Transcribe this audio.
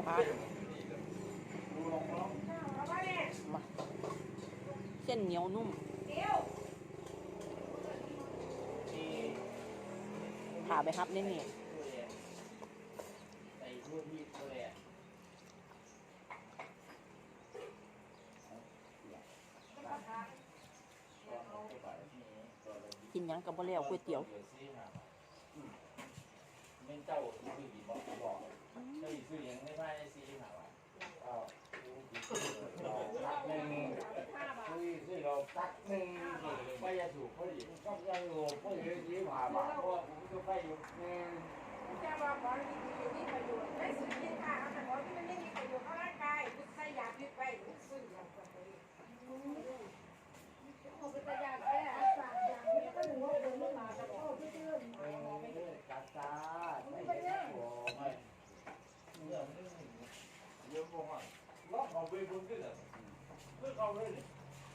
มาเส้นเหนียวนุ่มผ่าไปครับนี่นี่กินยังกับบ่แล้วก๋วยเตี๋ยวเม่นเจ้าซื้อกี่บอกเจ้าซื้อยังไม่ได้ซีหาว่าตักหนึ่งซื้อเราตักหนึ่งไม่จะถูกเขาดิก็ยังงงเพราะเยอะยี่ห้าบาทเพราะผมก็ไปอยู่จะว่าของดีๆมีประโยชน์ได้สิ่งที่ค่าแต่ของที่มันไม่มีประโยชน์ต่อร่างกายคุณใส่ยาพิษไปซึ่งอย่างไรผมเป็นยาไปสามอย่างนี้ก็ถึงว่าเดินมาจะเข้าที่เรื่องกัดตาไม่ใช่หัวไม่เยอะมากล็อกของเบย์บุญขึ้นอ่ะเพื่อเอาเลย